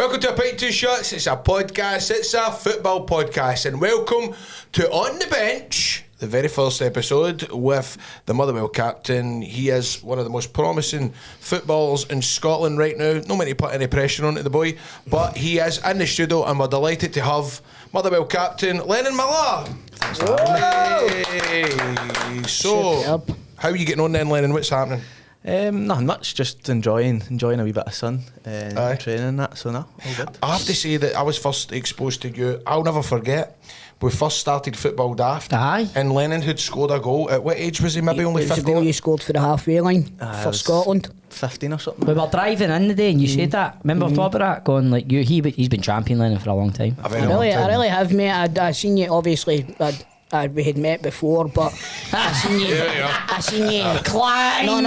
Welcome to a Pint, Two Shots. It's a podcast, it's a football podcast, and welcome to On the Bench, the very first episode with the Motherwell captain. He is one of the most promising footballers in Scotland right now. No meant to put any pressure onto the boy, but he is in the studio, and we're delighted to have Motherwell captain Lennon Miller. Thanks for having me. So, how are you getting on then, Lennon? What's happening? Nothing much, just enjoying a wee bit of sun and training and that, so no, all good. I have to say that I was first exposed to you, I'll never forget, we first started Football Daft. Aye. And Lennon had scored a goal. At what age was he? Maybe only 15? It was a goal you scored for the halfway line for Scotland. 15 or something. We were driving in the day and you said that. Remember talking about that? Going like, he's been champion Lennon for a long time. A very long time. I really have, mate. I'd seen you, obviously, we had met before, but I seen you. I seen you. Decline. No.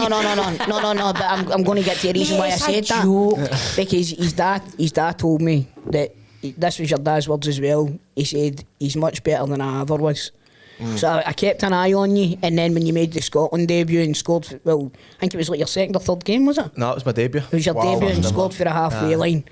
But I'm going to get to the reason why I said that. Because his dad told me that this was your dad's words as well. He said he's much better than I ever was. So I kept an eye on you, and then when you made the Scotland debut and scored, well, I think it was like your second or third game, was it? No, it was my debut. It was your debut and scored for the halfway line,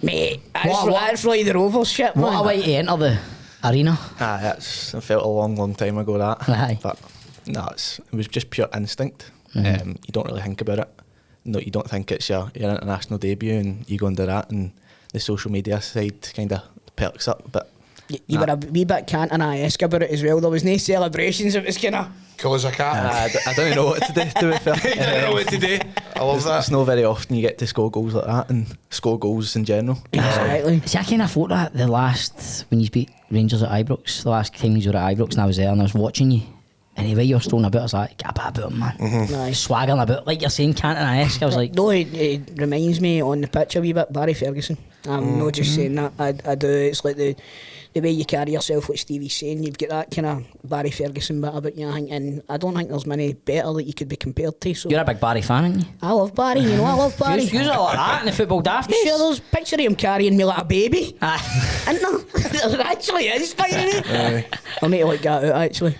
mate. That's like the Rovers shit, man. What a way to enter the arena. It felt a long time ago that. Aye. But no, it was just pure instinct. You don't really think about it. No, you don't think it's your international debut and you go and do that, and the social media side kind of perks up. But you were a wee bit Cantona-esque about it as well. There was no celebrations. It was kind of cool as a cat. I don't know what to do, to be fair. You don't know what to do. I love that. It's not very often you get to score goals like that and score goals in general. exactly. See, I kind of thought that the last, when you beat Rangers at Ibrox, the last time you were at Ibrox and I was there and I was watching you, and the way you were strolling about, I was like, get a bit about him, man. Nice. Swaggering about, like you're saying, Cantona-esque. I was like... No, it reminds me on the pitch a wee bit, Barry Ferguson. I'm not just saying that, I do. It's like the way you carry yourself, what Stevie's saying, you've got that kind of Barry Ferguson bit about you, I think, and I don't think there's many better that you could be compared to. So You're a big Barry fan, aren't you? I love Barry, you know, I love Barry. You're like that in the Football Daft days. Sure, there's a picture of him carrying me like a baby. Aye. Isn't there? There actually is, by I'll need to like that out, actually.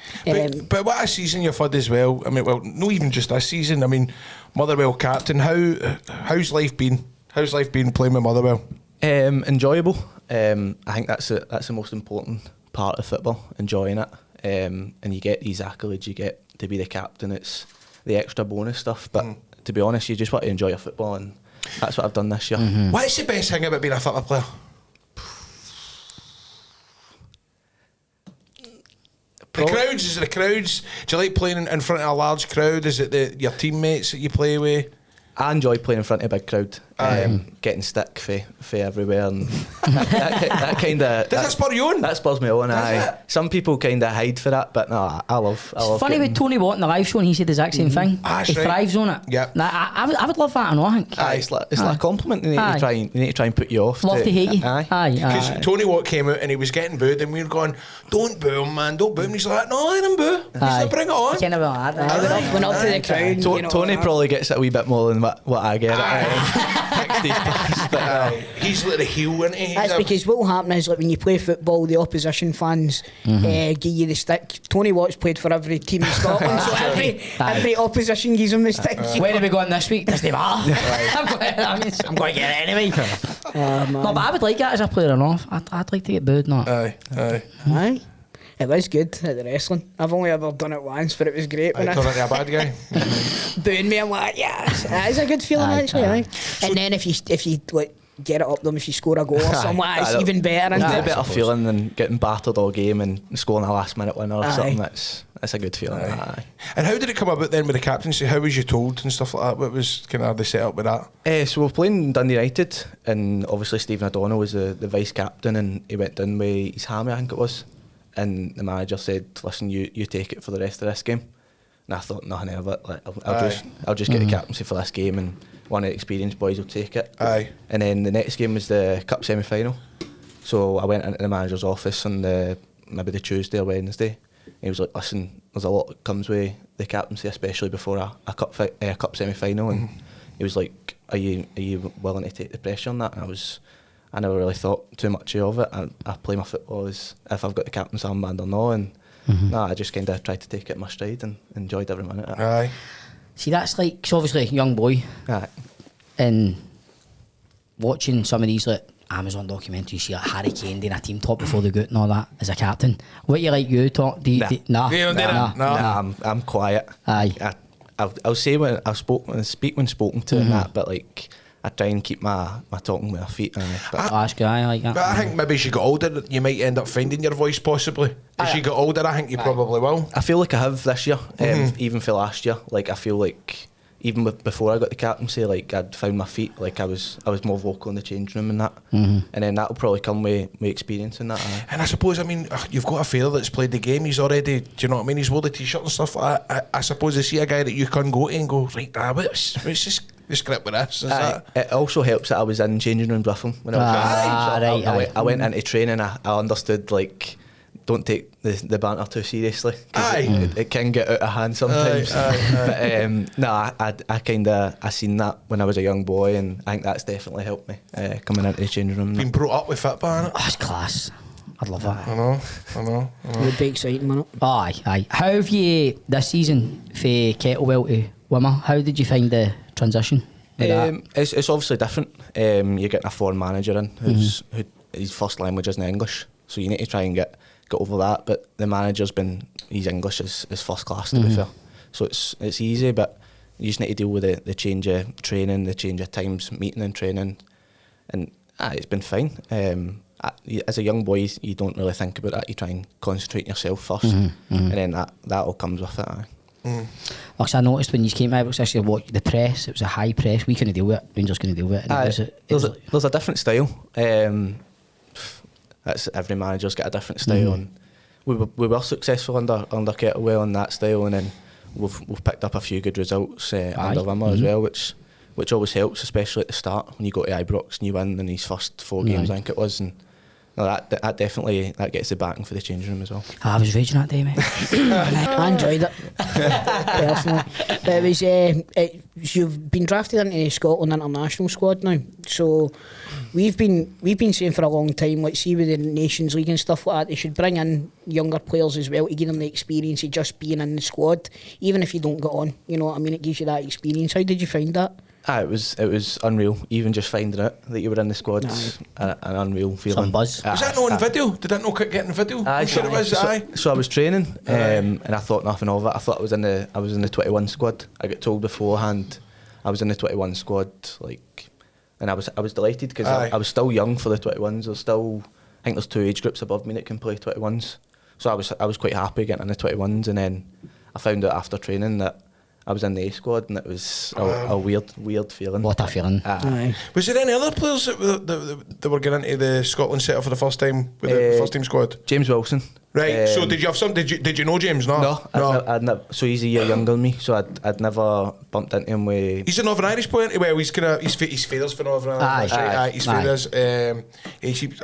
But what a season you've had as well. I mean, well, not even just this season. I mean, Motherwell captain, how's life been? How's life been playing with Motherwell? Enjoyable. I think that's the most important part of football, enjoying it. And you get these accolades, you get to be the captain, it's the extra bonus stuff. But to be honest, you just want to enjoy your football, and that's what I've done this year. What's the best thing about being a football player? The crowds, is it the crowds? Do you like playing in front of a large crowd? Is it your teammates that you play with? I enjoy playing in front of a big crowd, getting stick for everywhere, and that kind of... Does that spur you on? That spurs me on, aye. Some people kind of hide for that, but no, I love It's funny with Tony Watt in the live show, and he said the exact same thing. He thrives on it. Yep. Now, I would love that, I know, I think. Aye, it's like a compliment. You need to try and put you off. Love to hate you. Aye. Because Tony Watt came out and he was getting booed, and we were going, don't boo him, man, don't boo him. He's like, no, let him boo. He's like, bring it on. Kind of like that. Went up to the crowd. You know, Tony probably gets it a wee bit more than what I get. He's like the heel, isn't he? That's because what will happen is, like, when you play football, the opposition fans give you the stick. Tony Watt's played for every team in Scotland, so every opposition gives him the stick. Where are we going this week? Doesn't matter. I'm going to get it anyway. No, but I would like that as a player and off. I'd like to get booed, not. Aye. It was good at the wrestling. I've only ever done it once, but it was great. I turned into a bad guy. Booing me, I'm like, yes, that is a good feeling, actually. Aye. And then if you like get it up them, if you score a goal or something, it's even better. It's a better feeling than getting battered all game and scoring a last minute winner or something. That's a good feeling. Aye. And how did it come about then with the captaincy? How was you told and stuff like that? What was kind of the setup with that? So we're playing Dundee United, and obviously Stephen O'Donnell was the vice captain, and he went down with his hammy, I think it was. And the manager said, listen, you take it for the rest of this game. And I thought, nothing of it. Like, I'll just get the captaincy for this game, and one of the experienced boys will take it. Aye. And then the next game was the cup semi-final. So I went into the manager's office on maybe the Tuesday or Wednesday. He was like, listen, there's a lot that comes with the captaincy, especially before a cup semi-final. And he was like, are you willing to take the pressure on that? And I never really thought too much of it. I play my football as if I've got the captain's armband or not, and I just kind of tried to take it in my stride and enjoyed every minute of it. Aye. See, that's like, cause obviously young boy, Aye. and watching some of these like Amazon documentary, you see like Harry Kane doing a team talk before the gut and all that as a captain. What you like, you talk? I'm quiet. Aye. I'll say when I speak when spoken to and that, but like I try and keep my talking with my feet. Ask guy like that. But I think maybe as you get older, you might end up finding your voice possibly. As you get older, I think you probably will. I feel like I have this year, even for last year. Like I feel like even before I got the captaincy, like I'd found my feet. Like I was more vocal in the changing room and that. And then that'll probably come with experience in that. And I suppose, I mean, you've got a fella that's played the game. He's already, do you know what I mean? He's wore the t-shirt and stuff like that. I suppose I see a guy that you can go to and go, right, what's this the script with this? Is that? It also helps that I was in changing rooms with him when I was young. So I went into training. I understood, like, don't take the banter too seriously, because it can get out of hand sometimes. But I seen that when I was a young boy, and I think that's definitely helped me coming into the changing room. Been brought up with football, innit? That's class. I'd love that. I know. It would be exciting, wouldn't it? Aye. How have you this season for Kettlewell to Wimmer? How did you find the transition? It's obviously different. You're getting a foreign manager in who his first language isn't English, so you need to try and get over that. But the manager's his English is first class, to be fair, so it's easy. But you just need to deal with the change of training, the change of times meeting and training, and it's been fine. As a young boy, you don't really think about that. You try and concentrate on yourself first, and then that all comes with it. Like I noticed when you came out, especially the press, it was a high press. We couldn't deal with it. Rangers couldn't deal with it. There's a different style. That's every manager's got a different style, and we were successful under Kettlewell in that style, and then we've picked up a few good results under Wimmer as well, which always helps, especially at the start when you go to Ibrox and you win in these first 4 games. I think it was, and that definitely gets the backing for the changing room as well. I was raging that day, mate. I enjoyed it personally. But it was you've been drafted into the Scotland international squad now, so we've been saying for a long time, let's see with the Nations League and stuff like that, they should bring in younger players as well to give them the experience of just being in the squad, even if you don't get on. You know what I mean? It gives you that experience. How did you find that? It was unreal. Even just finding out that you were in the squad's an unreal feeling. Some buzz. Was that not on video? Did that not get in video? I'm sure it was. So I was training, and I thought nothing of it. I thought I was in the 21 squad. I got told beforehand I was in the 21 squad, and I was delighted because I was still young for the 21s. I think there's 2 age groups above me that can play 21s. So I was quite happy getting in the 21s, and then I found out after training that I was in the A squad, and it was a weird feeling. What a feeling. Was there any other players that were getting into the Scotland setup for the first time with the first team squad? James Wilson. Right, so did you have some? Did you know James? No. I'd never, so he's a year younger than me, so I'd never bumped into him with. He's a Northern Irish player. Well, he's feathers for Northern Irish. He's feathers. I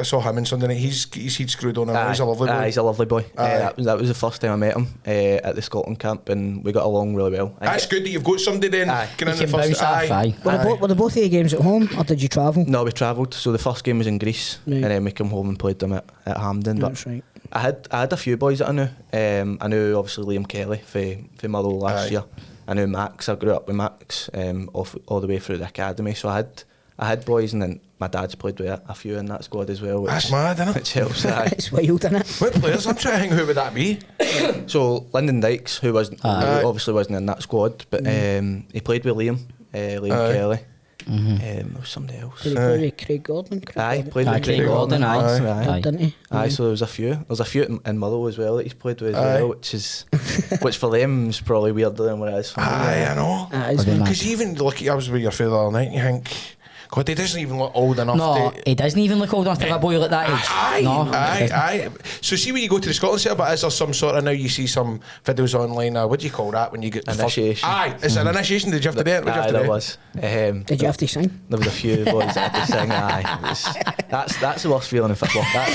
saw him on Sunday night. He's screwed on. He's a lovely boy. He's a lovely boy. That was the first time I met him at the Scotland camp, and we got along really well. That's good that you've got somebody then. In the first. Were the both of the games at home, or did you travel? No, we travelled. So the first game was in Greece, and then we came home and played them at Hampden. That's right. I had a few boys that I knew. I knew obviously Liam Kelly for Motherwell last year. I knew Max. I grew up with Max all the way through the academy. So I had boys, and then my dad's played with a few in that squad as well. That's mad, isn't it? Which helps. It's wild, isn't it? What players? I'm trying to think, who would that be? So Lyndon Dykes, who obviously wasn't in that squad, but he played with Liam Kelly. There was somebody else. Did he play with Craig Gordon? Played with Craig Gordon. Didn't he? So there was a few in Motherwell as well that he's played with as well, which for them is probably weirder than what it is for me. I know. Because even I was with your father the other night, and you think, God, he doesn't even look old enough. No, he doesn't even look old enough to have a boy at that age. Aye. So see when you go to the Scotland setup, but is there some sort of, now you see some videos online, what do you call that when you get initiation? Is it an initiation? Did you have to do it? There was. Did you have to sing? There was a few boys that had to sing. That's the worst feeling in football. That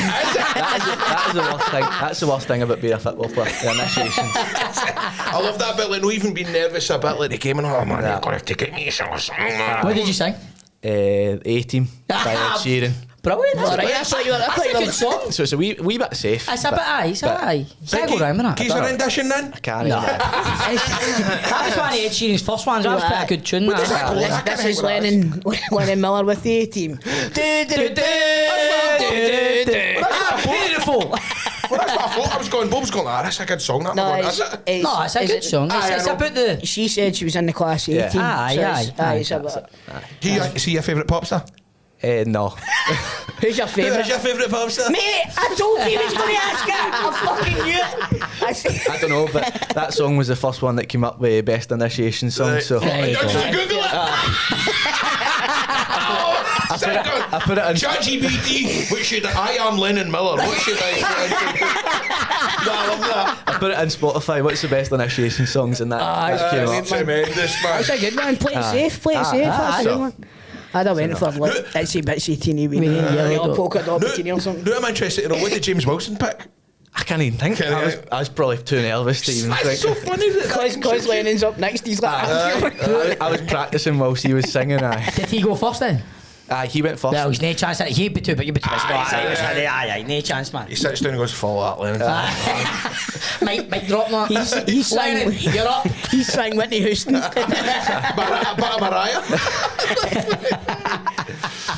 is the worst thing. That's the worst thing about being a football player. The initiations. I love that bit, like not even being nervous a bit, like the game, and oh man, you're gonna have to get me some. What did you sing? A-Team by Ed Sheeran. Brilliant. That's a good song. So it's a wee bit safe. It's a bit aye. Can't go round with that. Geezer rendition then? I can't. That was one of Ed Sheeran's first ones. That was quite a good tune. This is Lennon Miller with the A-Team. Well, that's what I thought. I was going, Bob's going, that's a good song. That No, going, it's, is it? it's, No, it's a good song. It's about the. She said she was in the class 18. Yeah. Aye, it's about, Is he your favourite pop star? No. who's your favourite? Who's your favourite pop star? Mate, I told you he was going to ask her. I fucking knew it. I don't know, but that song was the first one that came up with best initiation song. Right. So There you Don't go. you Google it? I put it in. ChatGPT. What should I am Lennon Miller? What should I? No, I love that. I put it in Spotify. What's the best initiation songs? And that just came up. Tremendous, man. That's a good one. Play it safe. Play it safe. That's a good one. I'd have went for like itsy bitsy teeny weeny yellow polka dot bikini or something. No, I'm interested to know, what did James Wilson pick? I can't even think. I was probably too nervous to even That's think. so funny. Because Lennon's up next, he's like, I was practicing whilst he was singing. Did he go first then? He went first. Well, there's no chance that he'd be too, but you'd be too. Aye, No chance, man. He sits down and goes, follow that, Lennon. Might drop that. he's sang, Lennon, you're up. he's sang Whitney Houston. But Mariah.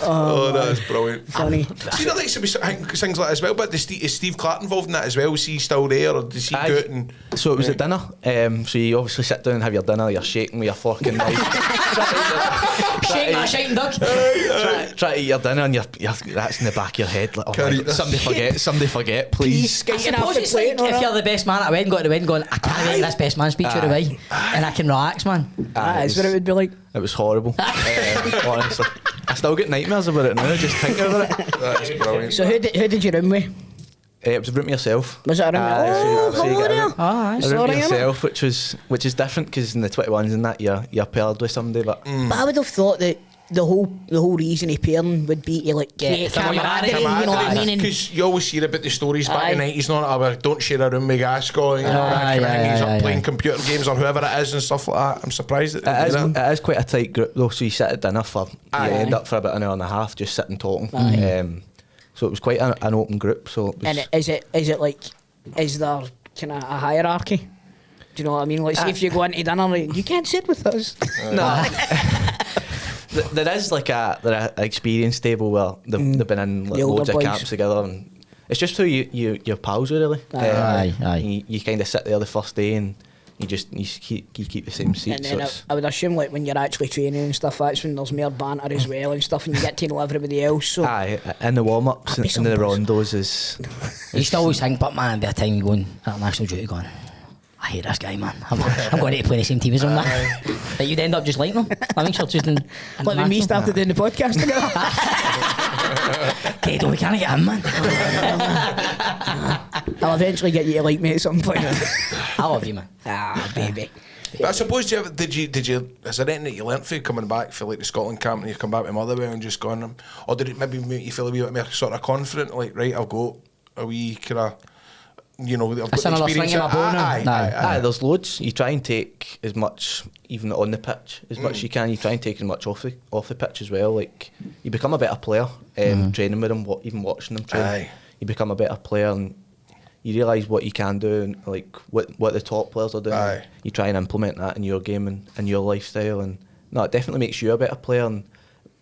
Oh, that's brilliant. Funny. See, I think things like that as well, but is Steve Clark involved in that as well? Is he still there, or does he go out and... So it was at dinner. So you obviously sit down and have your dinner. You're shaking with your fork and knife. Shake that shouting dog. Try to eat your dinner and you're that's in the back of your head. Like, oh Can't my eat God, somebody forget, please. He's skating off Suppose the it's plate. like if you're the best man at a wedding, go to the wedding going, I can't wait this best man speech of the way, and I can relax, man. That's what it would be like. It was horrible. Honestly, I still get nightmares about it now. Just thinking about it. That's brilliant. So who did you room with? It was a room to yourself. Was it a room? So you Hello get a there. room- Aye. a room to Sorry, yourself, which is different because in the 21s and that you're paired with somebody, but But I would have thought that the whole reason of pairing would be to like create camaraderie, you know what I mean? And Because you always hear about the stories back in the Aye. 90s, not don't share a room with Gascoigne, you know, that kind of thing. He's up playing computer games or whoever it is and stuff like that. I'm surprised that they do that. it is quite a tight group though. So you sit at dinner you end up for about an hour and a half just sitting talking. So it was quite an open group. So it was, And is it like, is there kind of a hierarchy? Do you know what I mean? Like, say if you go into dinner, like, you can't sit with us. no. There is like a experience table where they've been in like, The older loads of boys. camps together, and it's just who your pals with, really. Aye. You kind of sit there the first day and you keep the same seat. And So then it's, I would assume like when you're actually training and stuff, that's when there's more banter as well and stuff, and you get to know everybody else. So aye, in the warm ups Happy and the sometimes. rondos is. You used to always think, but man, by the time you go on international duty, going, I hate this guy, man. I'm going to play the same team as him, man. But you'd end up just liking him. I think she'll just in. like when we started doing the podcast together. Kato, we can't get him, man. I'll eventually get you to like me at some point. I love you, man. Baby. But I suppose, did you is there anything that you learnt from coming back for like the Scotland camp and you come back to Motherwell and just gone, or did it maybe make you feel a wee bit more sort of confident, like, right, I've got a wee kind of, you know, I've got That's the another experience. string in my bow now. Aye, there's loads. You try and take as much, even on the pitch, as much as you can. You try and take as much off the pitch as well. Like, you become a better player training with them, even watching them train. Aye. You become a better player and you realise what you can do and like what the top players are doing. Aye. You try and implement that in your game and your lifestyle, and no, it definitely makes you a better player, and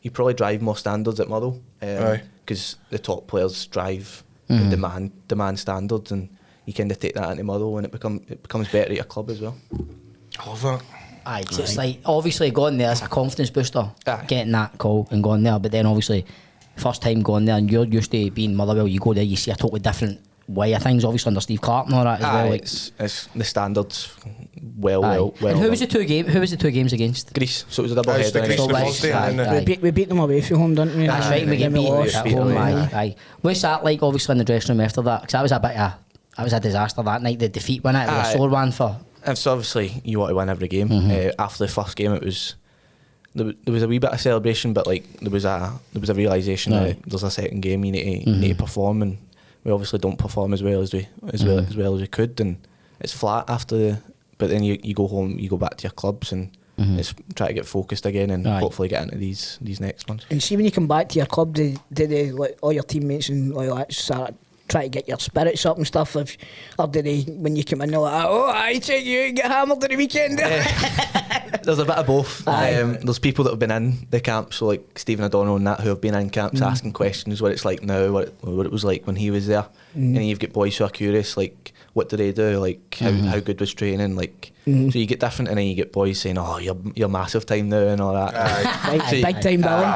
you probably drive more standards at Motherwell because the top players drive demand standards, and you kind of take that into Motherwell and it becomes better at your club as well. I love that. Aye, so it's like obviously going there, it's a confidence booster, Aye. getting that call and going there. But then obviously, first time going there, and you're used to being Motherwell, you go there, you see a totally different way of things. Obviously under Steve Clark and all that as well. Like, it's the standards well. and who was the two games against? Greece, so it was a double It's the header. Greece So, and like, Thursday, aye, and then aye. We beat them away from home, didn't we? That's right, we get beat lost. at home. aye. Aye. What's that like? Obviously in the dressing room after that, because that was a disaster that night. The defeat, wasn't it? It was a Aye. sore one for. And so obviously you want to win every game. After the first game, it was there was a wee bit of celebration, but like there was a realisation Aye. that there's a second game you need to perform, and we obviously don't perform as well as we could, and it's flat after. But then you go home, you go back to your clubs, and it's try to get focused again, and Aye. hopefully get into these next ones. And see when you come back to your club, did they like all your teammates and all that start try to get your spirits up and stuff? Or did they, when you come in, they're like, oh, I take you get hammered on the weekend? There's a bit of both. There's people that have been in the camp, so like Stephen O'Donnell and that, who have been in camps asking questions what it's like now, what it was like when he was there. And then you've got boys who are curious, like what do they do, like how good was training, like so you get different, and then you get boys saying, oh, you're massive time now and all that. Big time, Billy.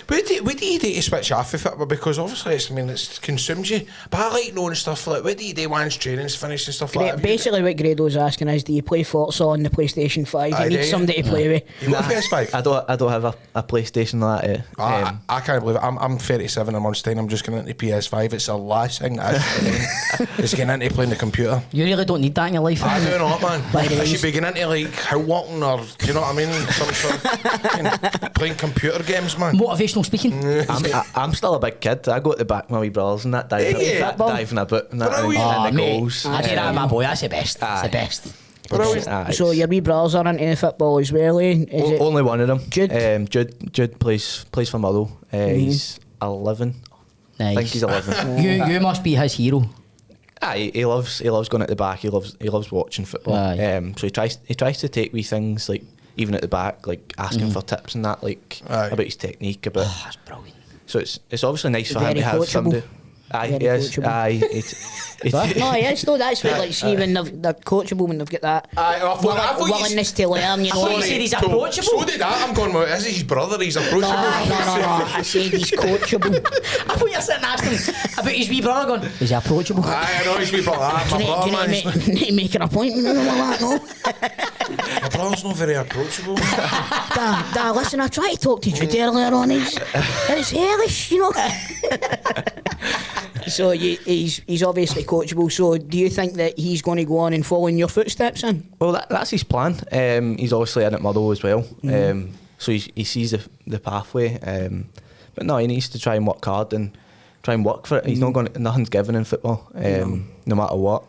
What do you do to switch off of football? Because obviously, it consumes you. But I like knowing stuff like, what do you do once training's finished and stuff like that? Basically, what Grado's asking is, do you play Forza on the PlayStation 5? You need somebody to play with. You got a PS5? I don't have a PlayStation like that. I can't believe it. I'm 37 in a month's time. I'm just getting into PS5. It's the last thing that I is getting into playing the computer. You really don't need that in your life. I do not, man. I should be getting into like how walking or, do you know what I mean? Some sort of playing computer games, man. Motivational speaking. I'm still a big kid. I go at the back with my wee brothers and that diving a bit and that and the goals. I do that with my boy. That's the best. That's the best. So your wee brothers are into football as well, eh? Only one of them. Jude? Jude plays for Motherwell. He's 11. Nice. I think he's 11. You must be his hero. He loves going at the back. He loves watching football. So he tries to take wee things like even at the back, like asking for tips and that, like about his technique, about. Oh, that's brilliant. So it's obviously nice for him to have somebody. Yes. No, yes, no, that's what, like, see, when they're coachable, when they've got that willingness to learn, you know. I thought you said he's approachable. So did that. I'm going, well, is his brother? He's approachable. No, I said he's coachable. I thought you were sitting asking about his wee brother going, is he approachable? I know his wee brother. My brother, man. Need to make an appointment with him like that, no? My brother's not very approachable. Dad, listen, I tried to talk to Jude earlier on. It's hellish, you know. So he's obviously coachable. So do you think that he's going to go on and follow in your footsteps in? Well, that's his plan. He's obviously in at Motherwell as well. So he sees the pathway. But no, he needs to try and work hard and try and work for it. He's not going. Nothing's given in football, no matter what.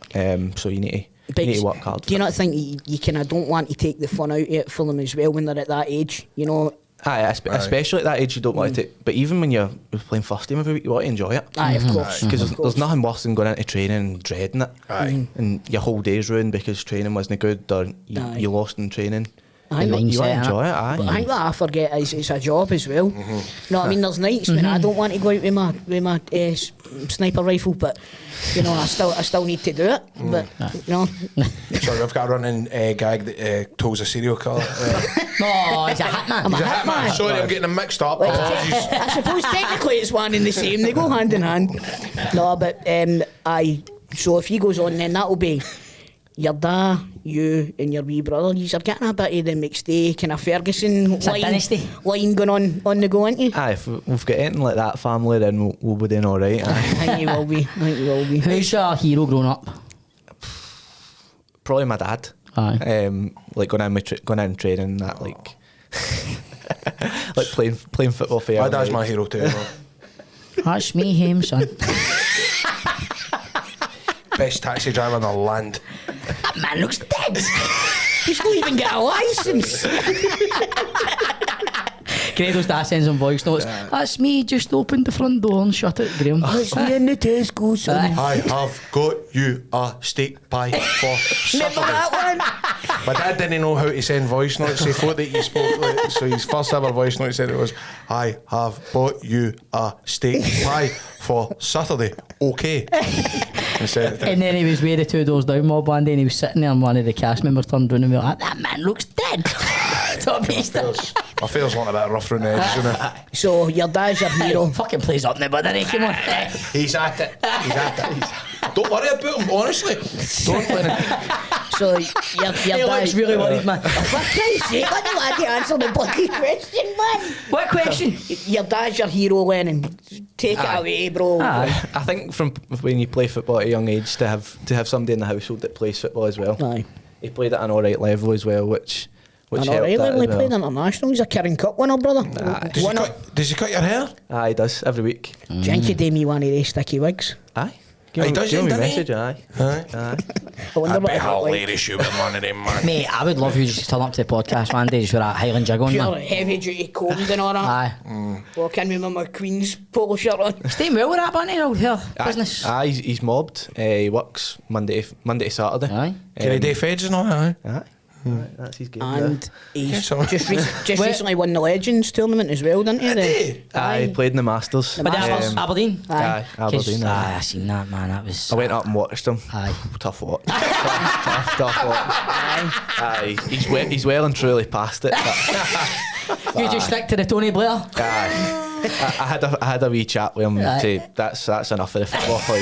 So you need to work hard. Do you not think you kind of don't want to take the fun out of it for them as well when they're at that age? You know. Especially at that age, you don't want to take. But even when you're playing first team every week, you want to enjoy it. Of course. Because there's nothing worse than going into training and dreading it. And your whole day's ruined because training wasn't good or you lost in training. You want to enjoy it. But I think what I forget is it's a job as well. You know what I mean? There's nights when I don't want to go out with my sniper rifle, but you know I still need to do it. But you know. Sorry, I've got a running gag that Toll's a serial killer. No, he's a hitman. He's a hitman. Sorry, I'm getting them mixed up. I suppose technically it's one and the same. They go hand in hand. No, but so if he goes on, then that'll be your dad, you and your wee brother. You're getting a bit of the McStay kind of Ferguson line going on the go, aren't you? If we've got anything like that family, then we'll be doing all right. I think you will be. Who's your hero growing up? Probably my dad. Like going in training and that, like like playing football for you. My dad's my hero too. That's me, him, son. Best taxi driver in the land. That man looks dead. He's not even got a licence. Grado's dad sends him voice notes. That's me, just opened the front door and shut it, Graham. That's me in the Tesco, son. I have got you a steak pie for Saturday. Remember that one? My dad didn't know how to send voice notes. He thought that he spoke like, so his first ever voice note he said it was, I have bought you a steak pie for Saturday. Okay. And then he was way the two doors down mob one day and he was sitting there and one of the cast members turned around and was like, that man looks dead. My feel's on a bit rough around the edges, isn't it? So your dad's your hero. Fucking plays up there, but then come on. He's at it. Don't worry about him, honestly. Don't let him. So your He dad's looks really worried, man. For Christ's sake, let the lad answer the bloody question, man. What question? Your dad's your hero, Lennon. Take it away, bro. I think from when you play football at a young age to have somebody in the household that plays football as well. Aye. He played at an alright level as well, which An helped alright that level. He as well. played international. He's a Kirin Cup winner, brother. Does he cut your hair? He does every week. Janky do me one of these sticky wigs. Aye. He does, give me a doesn't he? message, aye. I wonder I'd what be it looked like. hilarious you with one of them, man. Mate, I would love you just to turn up to the podcast one day just with that Highland jig on, Pure man. heavy duty combed and all that. Aye. Walk in with my Queen's polo shirt on. Staying well with that bunny out here. Business. He's mobbed. He works Monday to Saturday. Aye. Can he do feds and all that? Aye. Right, that's his game. And he's Yes, sir. just recently won the Legends tournament as well, didn't he? He played in the Masters. The But Masters. that was Aberdeen. Aye, Aberdeen. aye. I seen that, man. That was. I went up and watched him. Aye. Tough watch. tough watch. Aye, he's well and truly past it. But, You just stick to the Tony Blair. aye. I had a wee chat with him. Aye. That's enough of the football for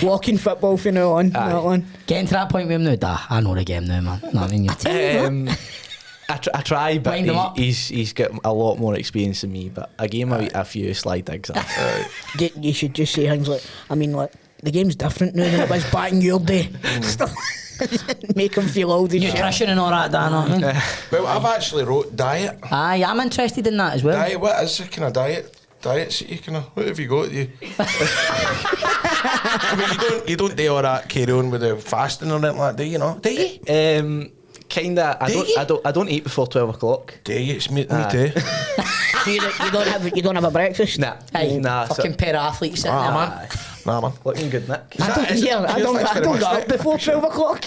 you. Walking football from now on. Aye. That one. Getting to that point with him now, I know the game now, man. No, I mean, I try, but Wind him up. he's got a lot more experience than me. But I gave him a few slide digs. You should just say things like, I mean, like, the game's different now than it was back in your day. Make him feel old and shit. nutrition and all that, Dan. I mean. Well, I've actually wrote diet. Aye, I'm interested in that as well. Diet, what is the kind of diet? Diets that you kind of, what have you got? You? I mean, you don't do all that carry on with the fasting or anything like that, do you? Know? Do you? Kinda. I don't eat before 12 o'clock. Do you? It's me too. You don't have a breakfast? Nah, Hey, nah. fucking pair of athletes sitting there. man. Nah, man. Looking good, Nick. I don't get up before 12 o'clock.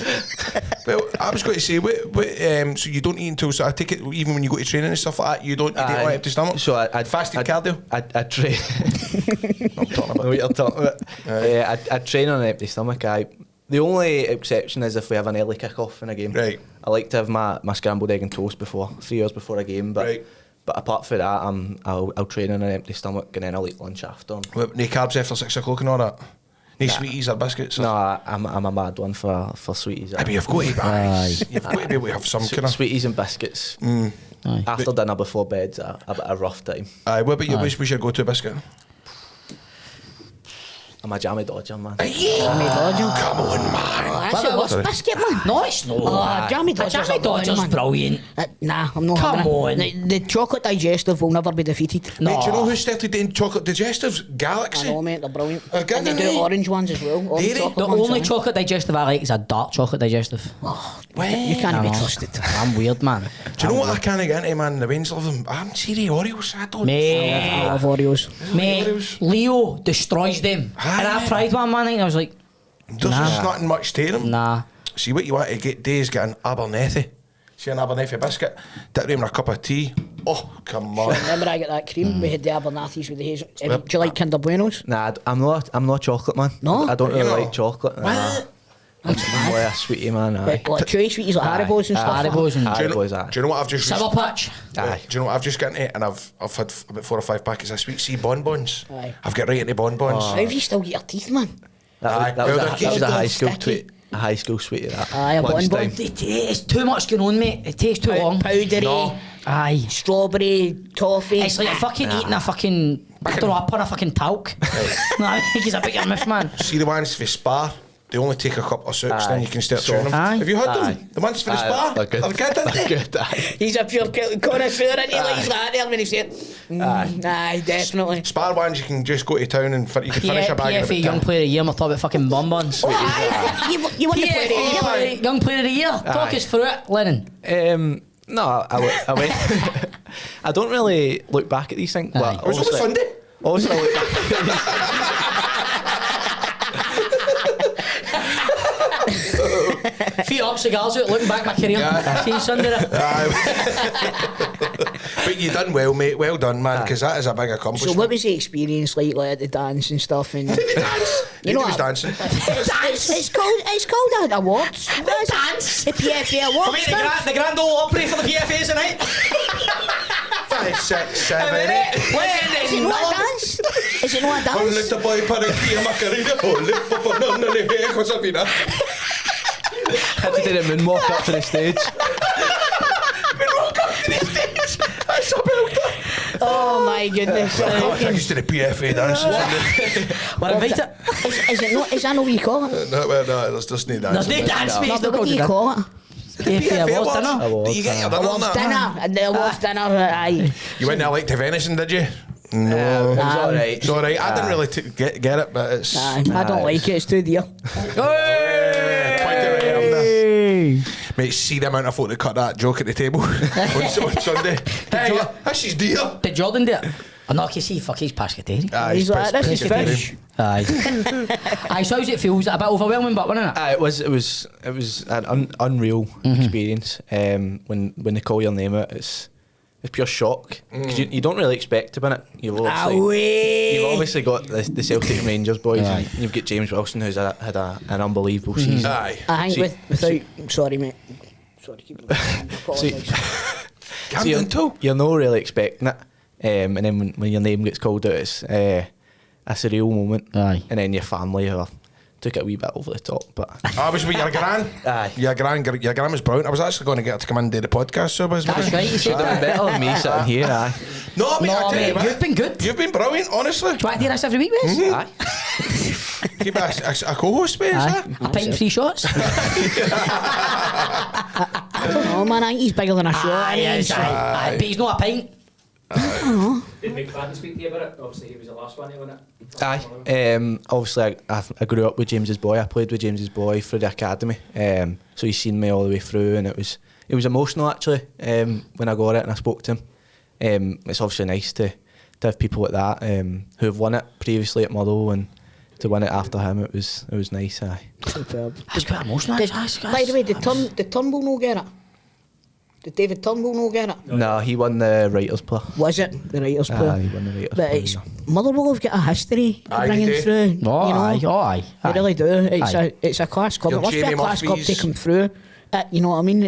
Well, I was going to say, so you don't eat until, so I take it, even when you go to training and stuff like that, you don't eat on empty stomach? So I'd fasted cardio? I'd train. I'm talking about. What you're talking about. I'd train on an empty stomach. The only exception is if we have an early kick-off in a game. Right. I like to have my scrambled egg and toast 3 hours before a game. But Right. but apart from that, I'll train on an empty stomach and then I'll eat lunch after. No carbs after 6 o'clock and all that? No sweeties or biscuits? No, I'm a mad one for sweeties. I mean, you've got to, you've got to be able to have some kind of... Sweeties and biscuits. Aye. After dinner, before bed's a rough time. Aye, what about you? Which was your go-to biscuit? I'm a jammy dodger, man. Come on, man. That's your worst biscuit, man. No, it's not. Oh, jammy dodgers Jammy are boring, Dodger's man. brilliant. Nah, I'm not Come having on. it. The chocolate digestive will never be defeated. No. Mate, do you know who started doing chocolate digestives? I Galaxy. know, mate, they're brilliant. They're good, And they aren't do they? orange ones as well. Orange they? chocolate The ones, only aye. chocolate digestive I like is a dark chocolate digestive. You can't be I know. trusted. I'm weird, man. Do you know what I can't get into, man? The Waynes love them. I'm cereal Oreos. I don't. I Mate, love Oreos. mate, Leo destroys them. Aye, And I mate. tried one man and I was like, There's just nothing much to them. nah. See, what you want to get is get an Abernethy. See an Abernethy biscuit, dip them in a cup of tea. Oh, come on. Remember I got that cream? We had the Abernathy's with the hazel. Do you like Kinder Buenos? Nah, I'm not a chocolate man. No? I don't really You know. like chocolate. What? I'm more a sweetie man. Aye. Like chewy sweeties like Aye. Haribo's and stuff. Haribos and Haribo's, aye. Do you know what I've just... Sour Patch. Aye. Do you know what I've just got into? And I've had about 4 or 5 packets of sweet sea bonbons. Aye. I've got right into bonbons. How have you still got your teeth, man? Aye. That was Well, a they're high sticky. school tweet. A high school sweetie. That. Aye, a Lunchtime. bonbon. It's too much going on, mate. It takes too long. Powdery, No. Aye. strawberry, toffee. It's like fucking eating a fucking, I don't know, a pun of fucking talc. No, I think he's a bit your myth, man. See the ones for Spa? They only take a couple of sips, then you can start So- chewing them. Aye. Have you had Aye. them? The ones for the Aye, Spa? they're good. They're good, aren't they? They're good, aye. He's a pure connoisseur, and he likes that there when he said, aye, definitely. Spa ones, you can just go to town and you can finish a bag in PFA about Young 10. Player of the Year, we're talking about fucking bonbons. You won the player of the year. PFA Young Player of the Year. Talk us through it, Lennon. No, I went. I don't really look back at these things. Aye. But It was on a Sunday. also, I look back at Feet up, cigars out, looking back my career. Yeah. Seen Sunday. But you done well, mate. Well done, man, because that is a big So accomplishment. what was the experience like at the dance and stuff? And Did he dance? You know he was what? dancing. it's called an awards. Dance. The PFA awards. The Grand Ole Opry for the PFAs tonight. 5, 6, 7, 8. Is it not a dance? Is it not a Con dance? little boy parakia macarena. Oh, little boy, no, no, no, cosa fina. had to do the moonwalk up to the stage. That's a belter. Oh my goodness. I used to the PFA dances. We're invited. Is it not? Is that not what you call it? No, well, no, there's just no There's dancing. no dance, mate. No, It's but not what do you called call it? PFA Awards dinner. Awards, Do you get your dinner on Awards that? dinner. And the awards dinner. Aye. You went there like to venison, did you? No, it was alright. It's alright. I didn't really get it, but it's... Aye. I don't like it. It's too dear. Mate, see the amount of folk that cut that joke at the table on Sunday. Hey, this is dear. Did Jordan do it? I'm not going to see fuck, he's pescatarian. He's like, this is fish. Aye. Aye, so how's it feel? Was it a bit overwhelming, but wasn't it? It was an unreal experience. When they call your name out, it's pure shock because you don't really expect to win it. You've obviously got the Celtic and Rangers boys, and you've got James Wilson, who's had an unbelievable season. Aye. I think without sorry mate, sorry keep you're not really expecting it, and then when your name gets called out, it's a surreal moment. Aye. And then your family took it a wee bit over the top, but I was with your gran. Aye. Your gran was brilliant. I was actually going to get her to come and do the podcast, so That's right, you said that. better than me sitting here. Aye. No, mate, I tell you what, you've been good. You've been brilliant, honestly. Do you want to do this every week, Wes? Aye. Keep a co-host space, Aye. A pint and 3 shots. I don't know, man. I think he's bigger than a shot. Aye, but he's not a pint. Did McFadden speak to you about it? Obviously, he was the last one to win it. Aye. Obviously, I grew up with James's boy. I played with James's boy through the academy. So he's seen me all the way through, and it was emotional actually. When I got it and I spoke to him. It's obviously nice to have people like that who have won it previously at Motherwell, and to win it after him, it was nice. Aye. Superb. That's quite emotional. By the way, did Turnbull no get it? Did David Turnbull no get it? No, he won the writers' player. Was it the writers' player? He won the writers' But player. it's Motherwell have got a history of Aye, bringing they do. through. Oh, you know, aye. they really do. Aye. It's a class club. Your It must be a Jamie class club to Murphys. come through. You know what I mean?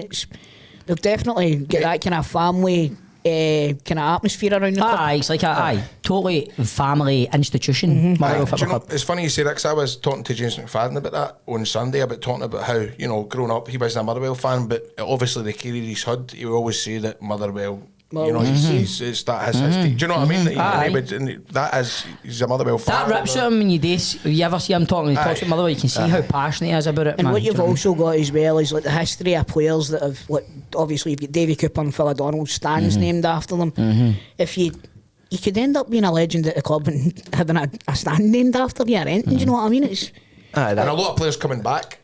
They'll definitely get that kind of family kind of atmosphere around the club. Aye, it's like a totally family institution. Motherwell Do you Football know, Club. it's funny you say that, 'cause I was talking to James McFadden about that on Sunday, about talking about how, you know, growing up, he wasn't a Motherwell fan, but obviously the career he's had, he would always say that Motherwell, you know, it's that his history. Do you know what I mean? Aye. He's a Motherwell fan. That rips at him when you ever see him talking. He talks Aye. about Motherwell. You can see how passionate he is about it. And man. what Do you you've know what I mean? also got as well is like the history of players that have, like, obviously you've got Davy Cooper and Phil O'Donnell, stands named after them. If you could end up being a legend at the club and having a stand named after you, do you know what I mean? It's Aye, And a lot of players coming back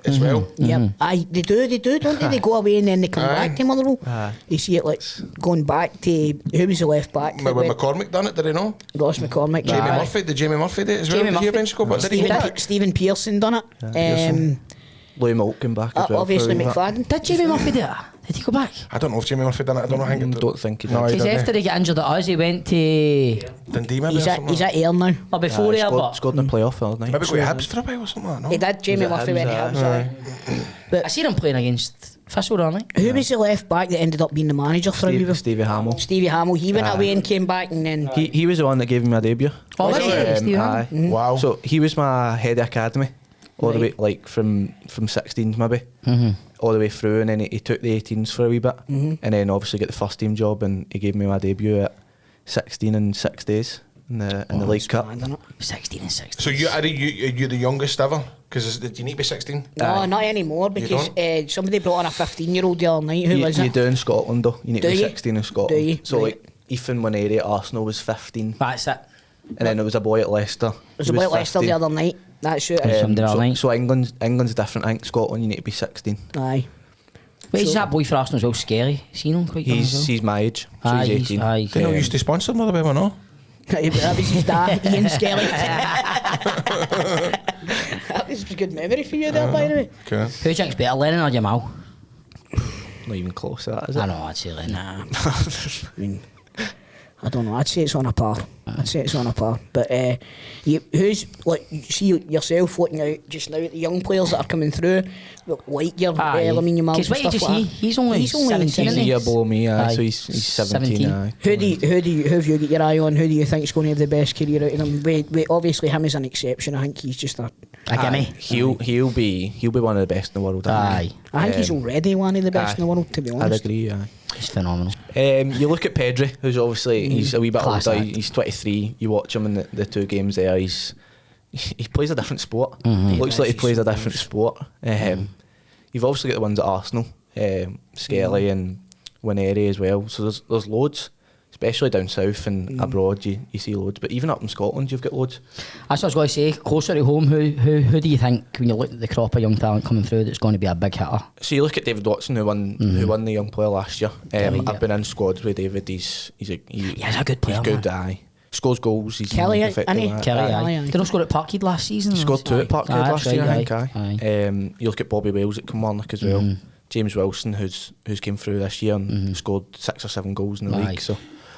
as well. yep. Aye, they do, don't they? They go away and then they come Aye. back to Motherwell. Aye. You see it like going back to who was the left back? When McCormick done it, did he know? Ross McCormick. Jamie Aye. Murphy, did Jamie Murphy do it as well? Jamie Did he Murphy. eventually go back? Did he go back? Stephen Pearson done it. Pearson. Louis Moult came back as well. Obviously for that. McFadden. Did Jamie Murphy do it? Did he go back? I don't know if Jamie Murphy done it. I don't know. I think it Don't think he did. No, he Because didn't. after he got injured at us, he went to. Dundee maybe He's or at something. Ayr now. Or before he Scored in the playoff the other night. Maybe go to Hibs for a while or something like that, no? He did. Jamie Was it Murphy Hibs, went to Hibs. Aye. I seen him playing against Thistle, didn't I? Who was the left back that ended up being the manager for a wee bit? Stevie Hamill. Stevie Hamill. He went away and came back, and then He was the one that gave me my debut. Oh, was he? Stevie Aye. Hamill? Wow. So he was my head of academy, all the way, like from 16s maybe, all the way through, and then he took the 18s for a wee bit, and then obviously get the first team job, and he gave me my debut at 16 in 6 days in the League Cup. mad, innit? 16 and 16. So are you the youngest ever? Because do you need to be 16? No, not anymore because somebody brought on a 15-year-old the other night. Who was You it? do in Scotland though. You need Do to be you? 16 in Scotland. Do you? So Right. like Ethan Winery at Arsenal was 15, That's it. and then there was a boy at Leicester. There's who a boy was at Leicester the 15. other night. That's it. Somebody other night. So England's different. I think Scotland you need to be 16. Aye. Wait, is that boy for Arsenal as well? Scary. Seen him quite young as well? He's my age, so Aye, he's 18. aye. They not used to sponsor Motherwell or no? That was his dad, Ian Skelly. That was a good memory for you there, by the way. Okay. Who do you think's better, Lennon or Jamal? Not even close to that, is it? I know, I'd say Lennon. Nah. I mean, I don't know. I'd say it's on a par. But who's like you see yourself looking out just now at the young players that are coming through, like your Lamine Yamal and Because what stuff age is like he? that. He's only 17, He's isn't a he? year below me, Aye. so he's 17. Aye. Who have you got your eye on? Who do you think's going to have the best career out of them? Obviously him is an exception. I think he's just a. A gimme. He'll be one of the best in the world. Aye. I think he's already one of the best in the world. To be I'd honest. agree. Aye. He's phenomenal. You look at Pedri, who's obviously he's a wee bit Class older. act. He's 23. You watch him in the 2 games there. He plays a different sport. Mm-hmm. Looks like he plays a different sport. You've obviously got the ones at Arsenal, Skelly and Winery as well. So there's loads. especially down south and abroad, you see loads. But even up in Scotland, you've got loads. That's what I was going to say. Closer to home, who do you think, when you look at the crop of young talent coming through, that's going to be a big hitter? So you look at David Watson, who won the young player last year. I've been in squads with David. He's a good player. He's good, aye. Scores goals. He's Kelly, effective. Kelly, Did he score at Parkhead last season? He scored 2 at Parkhead last year, I think. Aye. You look at Bobby Wales at Kilmarnock as well. James Wilson, who's came through this year and scored 6 or 7 goals in the league. So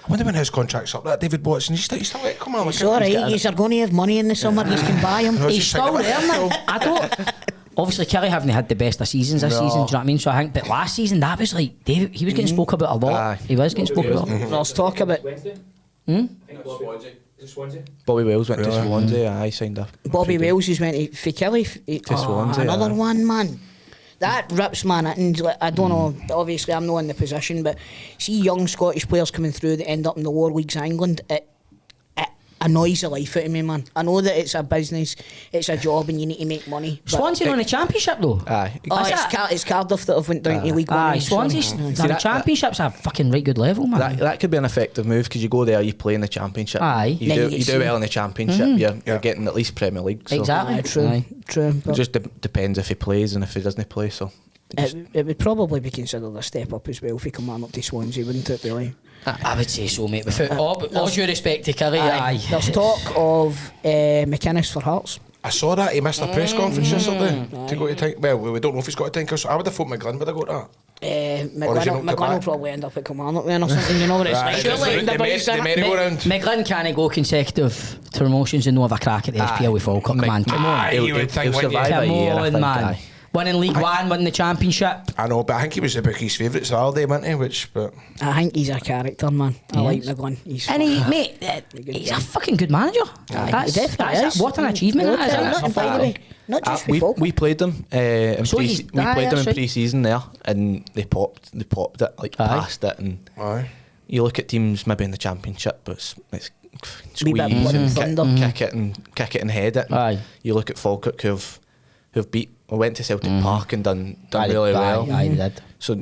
I wonder when his contract's up. That David Watson, he's still at Kilmarnock. It's alright. You're going to have money in the summer. You can buy him. He's still there, man. I don't. Obviously, Kelly haven't had the best of seasons this season. Do you know what I mean? So I think, but last season that was like David. He was getting spoke about a lot. He was getting spoke about. Let's talk about. Wednesday? Hmm? I think Swansea. Bobby Wales went to Swansea. I signed up. Bobby Wales has went to Kelly to Swansea. Another one, man. That rips, man. And I don't know. Obviously, I'm not in the position, but see young Scottish players coming through that end up in the lower leagues of England. It annoys the life out of me, man. I know that it's a business, it's a job, and you need to make money. Swansea on the Championship though. Aye. It's Cardiff that have went down to League One. Aye, Swansea's the Championship's a fucking right good level, man. That could be an effective move because you go there, you play in the Championship. Aye. You do well in the Championship. You're getting at least Premier League. So. Exactly. True. It just depends if he plays and if he doesn't play. So it would probably be considered a step up as well if he come on up to Swansea, wouldn't it? Really. I would say so, mate. Without all due respect to Kelly, aye. There's talk of McInnes for Hearts. I saw that. He missed a press conference yesterday to go to Tynk. Well, we don't know if he's got to Tynk. So I would have thought McGlynn would have got that. McGlynn will probably end up at Kilmarnock then or something. You know what it's like. McGlynn can't go consecutive promotions and no have a crack at the SPL with Falkirk, man. Come on. You would think, he'll survive a year, I think, man. Winning League One, winning the Championship. I know, but I think he was the bookie's favourite Saturday, wasn't he? I think he's a character, man. I like McGlynn. He's Not just we played them in pre-season there, and they popped it, like past it, and you look at teams maybe in the Championship, but it's squeeze and kick it and head it. You look at Falkirk who've went to Celtic Park and done really well. Aye, they did. So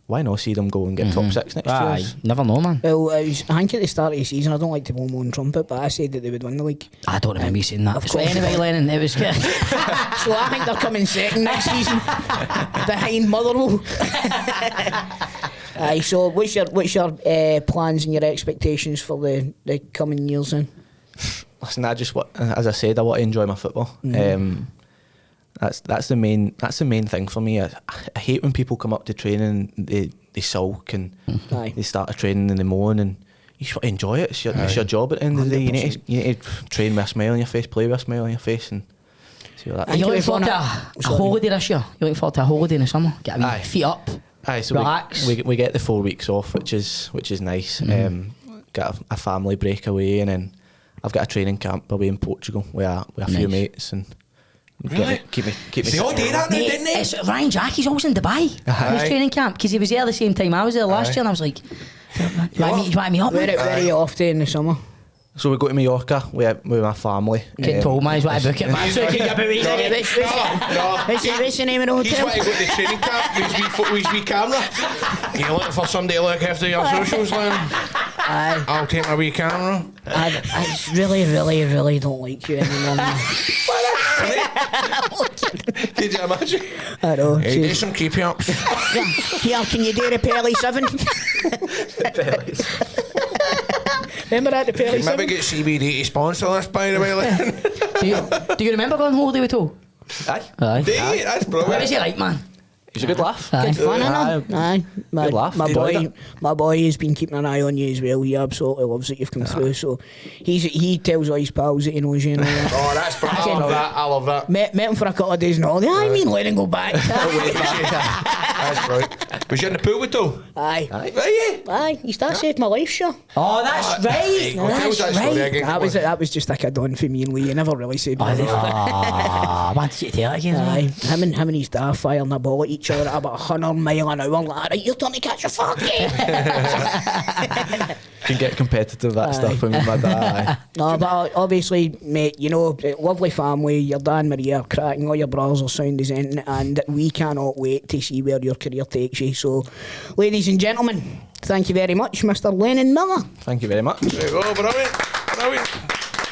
why not see them go and get top 6 next year? Never know, man. Well, I think at the start of the season, I don't like to blow my own trumpet, but I said that they would win the league. I don't remember you saying that. So anyway, Lennon, it was good. So I think they're coming second next season, behind Motherwell. Aye. So what's your plans and your expectations for the coming years then? Listen, as I said, I want to enjoy my football. That's the main thing for me. I hate when people come up to training and they sulk and they start a training in the morning, and you should enjoy it. It's your job at the end of the day. You need to train with a smile on your face, play with a smile on your face, and see what that. Are you looking forward to a holiday this year? You're looking forward to a holiday in the summer? Get a wee feet up. Aye, so relax. We get the 4 weeks off, which is nice. Got a family breakaway, and then I've got a training camp away in Portugal with a few mates, and really? Keep me. They all do that now, didn't they? It's Ryan Jack, he's always in Dubai. His training camp, because he was there the same time I was there last year, and I was like, you want to meet me up? Where are you off to in the summer? So we go to Mallorca with my family. Get told, man, he's what I book it, man. So I can get about What's the name of the hotel? He's want to go to the training camp with his wee camera. You're looking for somebody to look after your socials, Len? I'll take my wee camera. I really don't like you anymore. Did you imagine? I know. Hey, do some keepy ups. Here, can you do the Pelly 7? Remember that, the Pelly 7? Maybe get CBD to sponsor this, by the way, Len. Do you remember going on holiday with Toe? Aye. That's brilliant. What was he like, man? It was a good laugh. Good fun, Aye. Good laugh. My boy has been keeping an eye on you as well. He absolutely loves that you've come through. So he tells all his pals that he knows you and all that. Oh, that's brilliant. I love that. Met him for a couple of days and all. I mean, let him go back. That's brilliant. Was you in the pool with Toe? Aye. Were you? Aye. He started saved my life, sure. Oh, that's right. That was just like a done for me and Lee. He never really saved my life. I wanted you to tell it again. Aye. Him and his dad firing a ball at each other at about 100 mile an hour. Like, right, you're trying to catch a fuck game. Can get competitive, that stuff with my dad. No, but obviously, mate, you know, lovely family, your dad and Maria are cracking, all your brothers are sound as anything, and we cannot wait to see where your career takes you. So, ladies and gentlemen, thank you very much, Mr. Lennon Miller. Thank you very much. There you go, brilliant.